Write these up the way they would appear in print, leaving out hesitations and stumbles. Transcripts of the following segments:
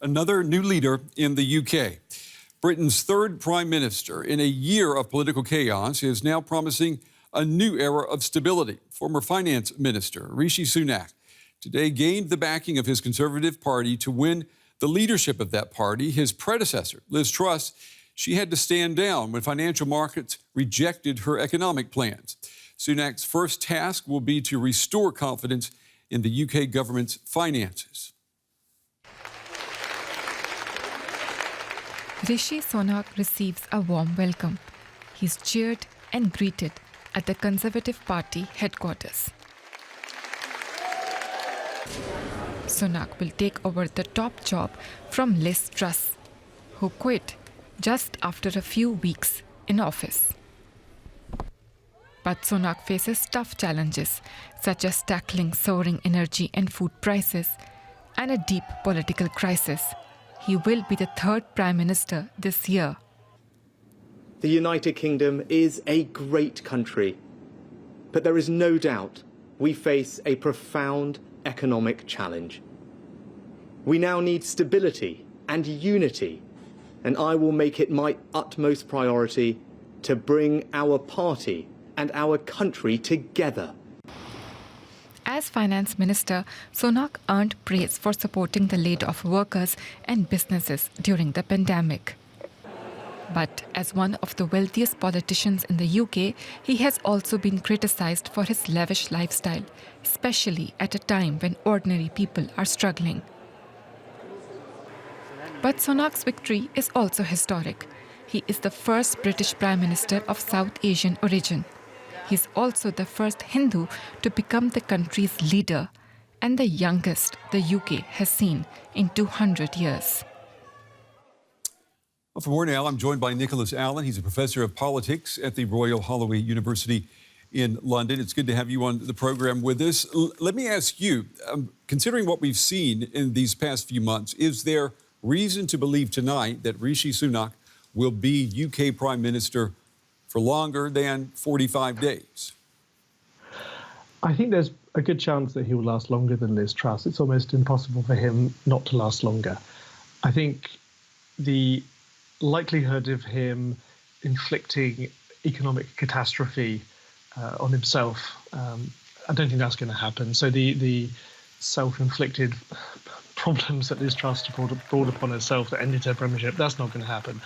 Another new leader in the UK. Britain's third prime minister in a year of political chaos is now promising a new era of stability. Former finance minister Rishi Sunak today gained the backing of his Conservative Party to win the leadership of that party. His predecessor, Liz Truss, she had to stand down when financial markets rejected her economic plans. Sunak's first task will be to restore confidence in the UK government's finances. Rishi Sunak receives a warm welcome. He's cheered and greeted at the Conservative Party headquarters. Sunak will take over the top job from Liz Truss, who quit just after a few weeks in office. But Sunak faces tough challenges, such as tackling soaring energy and food prices and a deep political crisis. He will be the third Prime Minister this year. The United Kingdom is a great country, but there is no doubt we face a profound economic challenge. We now need stability and unity, and I will make it my utmost priority to bring our party and our country together. As Finance Minister, Sunak earned praise for supporting the laid-off workers and businesses during the pandemic. But as one of the wealthiest politicians in the UK, he has also been criticised for his lavish lifestyle, especially at a time when ordinary people are struggling. But Sunak's victory is also historic. He is the first British Prime Minister of South Asian origin. He's also the first Hindu to become the country's leader and the youngest the UK has seen in 200 years. Well, for more now, I'm joined by Nicholas Allen. He's a professor of politics at the Royal Holloway University in London. It's good to have you on the program with us. Let me ask you, considering what we've seen in these past few months, is there reason to believe tonight that Rishi Sunak will be UK Prime Minister for longer than 45 days? I think there's a good chance that he will last longer than Liz Truss. It's almost impossible for him not to last longer. I think the likelihood of him inflicting economic catastrophe on himself, I don't think that's going to happen. So the self-inflicted problems that Liz Truss brought upon herself that ended her premiership, that's not going to happen.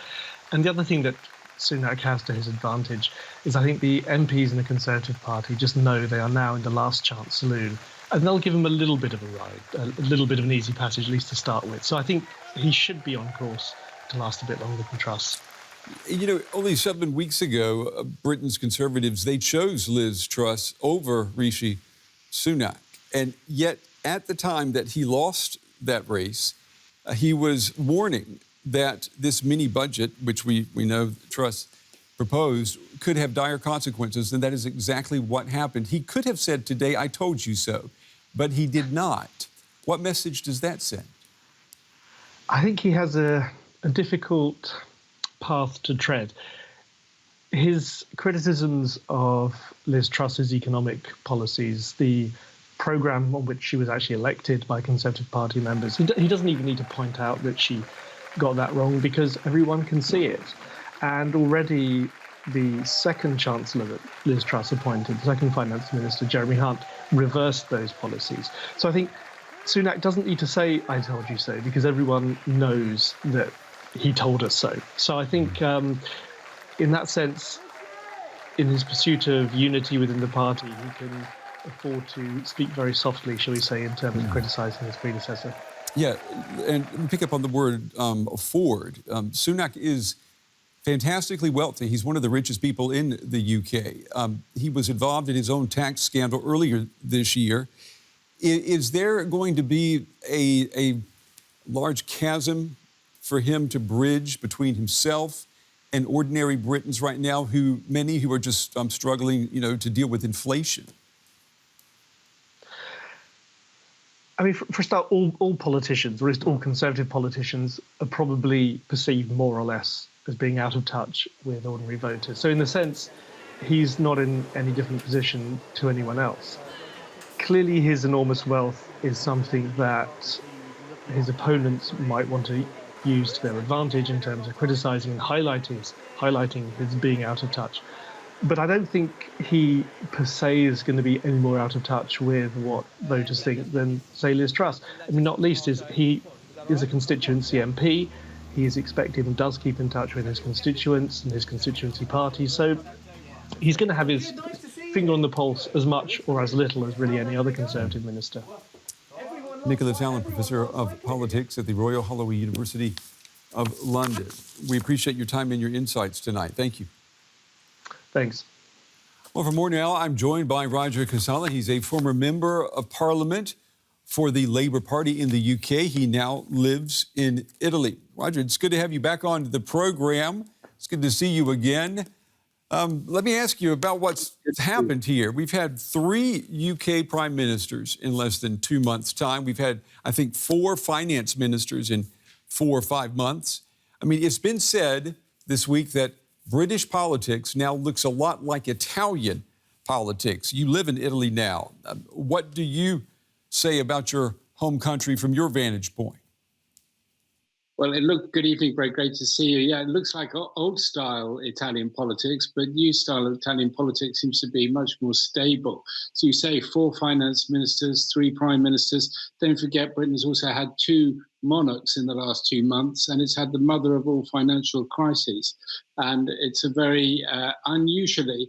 And the other thing that Sunak has to his advantage is I think the MPs in the Conservative Party just know they are now in the last chance saloon, and they'll give him a little bit of a ride, a little bit of an easy passage, at least to start with. So I think he should be on course to last a bit longer than Truss. You know, only 7 weeks ago, Britain's Conservatives, they chose Liz Truss over Rishi Sunak. And yet, at the time that he lost that race, he was warning that this mini budget, which we know Truss proposed, could have dire consequences, and that is exactly what happened. He could have said today, "I told you so," but he did not. What message does that send? I think he has a difficult path to tread. His criticisms of Liz Truss's economic policies, the programme on which she was actually elected by Conservative Party members, he doesn't even need to point out that she got that wrong because everyone can see it. And already the second Chancellor that Liz Truss appointed, the second Finance Minister, Jeremy Hunt, reversed those policies. So I think Sunak doesn't need to say, "I told you so," because everyone knows that he told us so. So I think in that sense, in his pursuit of unity within the party, he can afford to speak very softly, shall we say, in terms of criticising his predecessor. Yeah, and pick up on the word afford. Sunak is fantastically wealthy. He's one of the richest people in the UK. He was involved in his own tax scandal earlier this year. Is there going to be a large chasm for him to bridge between himself and ordinary Britons right now, many who are just struggling, to deal with inflation? I mean, for a start, all politicians, or at least all Conservative politicians, are probably perceived more or less as being out of touch with ordinary voters. So in the sense, he's not in any different position to anyone else. Clearly, his enormous wealth is something that his opponents might want to use to their advantage in terms of criticising and highlighting his being out of touch. But I don't think he per se is going to be any more out of touch with what voters think than, say, Liz Truss. I mean, not least is he is a constituency MP. He is expected and does keep in touch with his constituents and his constituency party. So he's going to have his finger on the pulse as much or as little as really any other Conservative minister. Nicholas Allen, Professor of Politics at the Royal Holloway University of London. We appreciate your time and your insights tonight. Thank you. Thanks. Well, for more now, I'm joined by Roger Casala. He's a former member of Parliament for the Labour Party in the UK. He now lives in Italy. Roger, it's good to have you back on the program. It's good to see you again. Let me ask you about what's happened here. We've had 3 UK prime ministers in less than 2 months' time. We've had, I think, 4 finance ministers in 4 or 5 months. I mean, it's been said this week that British politics now looks a lot like Italian politics. You live in Italy now. What do you say about your home country from your vantage point? Well, good evening, great to see you. Yeah, it looks like old-style Italian politics, but new-style Italian politics seems to be much more stable. So you say 4 finance ministers, 3 prime ministers. Don't forget, Britain has also had 2 monarchs in the last 2 months, and it's had the mother of all financial crises. And it's a very unusually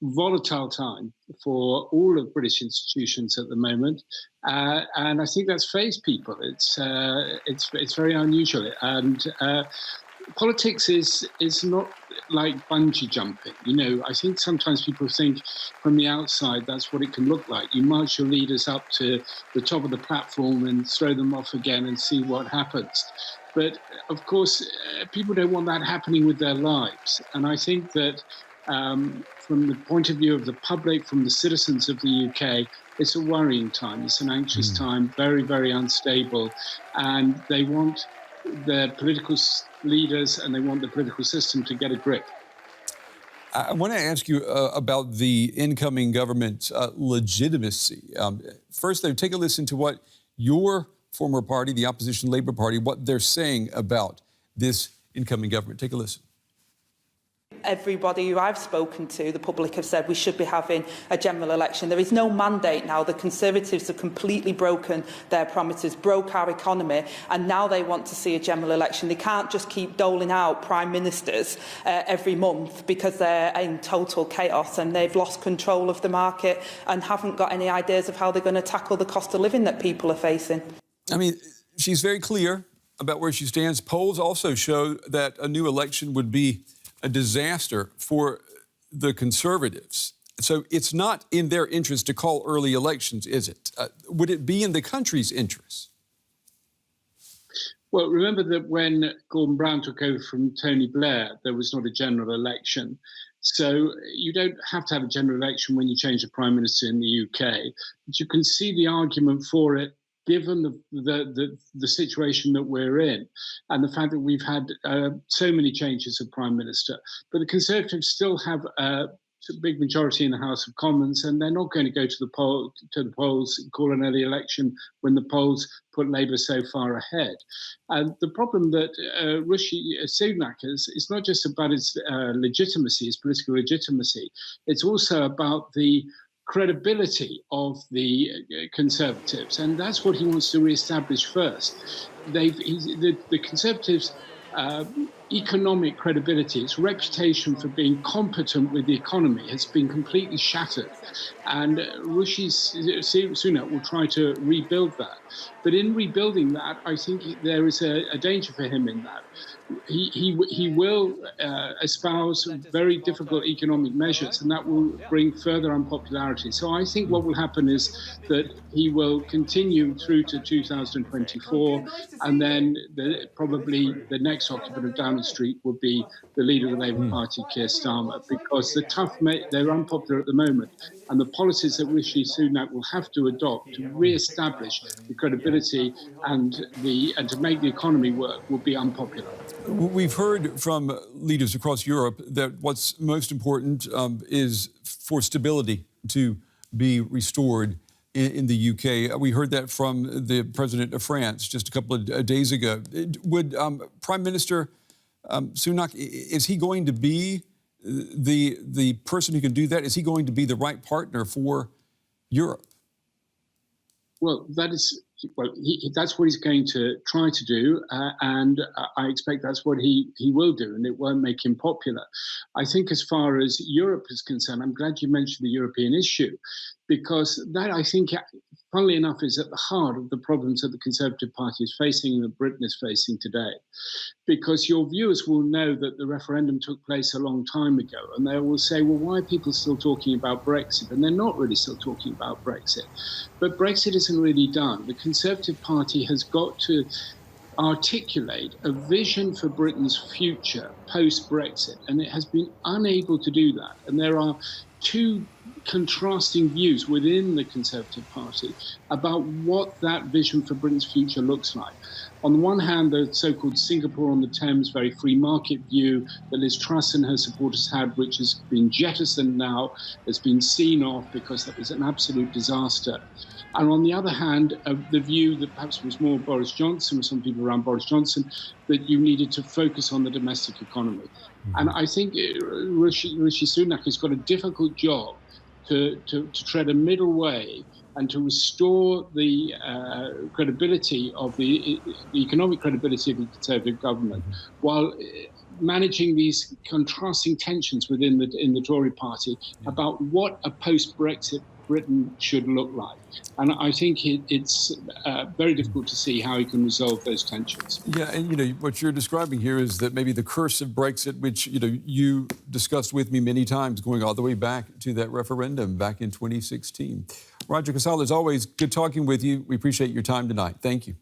volatile time for all of British institutions at the moment, and I think that's phased people. It's very unusual, and politics is not like bungee jumping. You know, I think sometimes people think from the outside that's what it can look like. You march your leaders up to the top of the platform and throw them off again and see what happens. But of course, people don't want that happening with their lives, and I think that from the point of view of the public, from the citizens of the UK, it's a worrying time. It's an anxious time, very, very unstable. And they want their political leaders and they want the political system to get a grip. I want to ask you about the incoming government's legitimacy. First, though, take a listen to what your former party, the opposition Labour Party, what they're saying about this incoming government. Take a listen. Everybody who I've spoken to, the public, have said we should be having a general election. There is no mandate now. The Conservatives have completely broken their promises, broke our economy, and now they want to see a general election. They can't just keep doling out prime ministers every month because they're in total chaos and they've lost control of the market and haven't got any ideas of how they're going to tackle the cost of living that people are facing. I mean, she's very clear about where she stands. Polls also show that a new election would be a disaster for the Conservatives. So it's not in their interest to call early elections, is it? Would it be in the country's interest? Well, remember that when Gordon Brown took over from Tony Blair, there was not a general election. So you don't have to have a general election when you change the Prime Minister in the UK. But you can see the argument for it given the situation that we're in and the fact that we've had so many changes of Prime Minister. But the Conservatives still have a big majority in the House of Commons, and they're not going to go to the polls and call an early election when the polls put Labour so far ahead. And the problem that Rishi Sunak has is not just about his legitimacy, his political legitimacy. It's also about the credibility of the Conservatives, and that's what he wants to re-establish first. The Conservatives' economic credibility, its reputation for being competent with the economy, has been completely shattered, and Rishi Sunak will try to rebuild that. But in rebuilding that, I think there is a danger for him in that. He will espouse very difficult economic measures, and that will bring further unpopularity. So I think what will happen is that he will continue through to 2024, and then probably the next occupant of Downing Street will be the leader of the Labour Party, Keir Starmer, because they're unpopular at the moment, and the policies that Rishi Sunak will have to adopt to re-establish the credibility and to make the economy work will be unpopular. We've heard from leaders across Europe that what's most important is for stability to be restored in the UK. We heard that from the president of France just a couple of days ago. Would Prime Minister Sunak, is he going to be the person who can do that? Is he going to be the right partner for Europe? Well, that's what he's going to try to do, and I expect that's what he will do, and it won't make him popular. I think as far as Europe is concerned, I'm glad you mentioned the European issue, because that, I think, funnily enough, is at the heart of the problems that the Conservative Party is facing and that Britain is facing today. Because your viewers will know that the referendum took place a long time ago, and they will say, well, why are people still talking about Brexit? And they're not really still talking about Brexit. But Brexit isn't really done. The Conservative Party has got to articulate a vision for Britain's future post-Brexit, and it has been unable to do that. And there are two contrasting views within the Conservative Party about what that vision for Britain's future looks like. On the one hand, the so-called Singapore-on-the-Thames, very free market view that Liz Truss and her supporters had, which has been jettisoned now, has been seen off because that was an absolute disaster. And on the other hand, the view that perhaps was more Boris Johnson, or some people around Boris Johnson, that you needed to focus on the domestic economy. And I think Rishi Sunak has got a difficult job to tread a middle way and to restore the credibility of the economic credibility of the Conservative government, while managing these contrasting tensions within the Tory party about what a post-Brexit Britain should look like. And I think it's very difficult to see how he can resolve those tensions. Yeah, and what you're describing here is that maybe the curse of Brexit, which you discussed with me many times, going all the way back to that referendum back in 2016. Roger Casala, as always, good talking with you. We appreciate your time tonight. Thank you.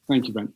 Thank you, Ben.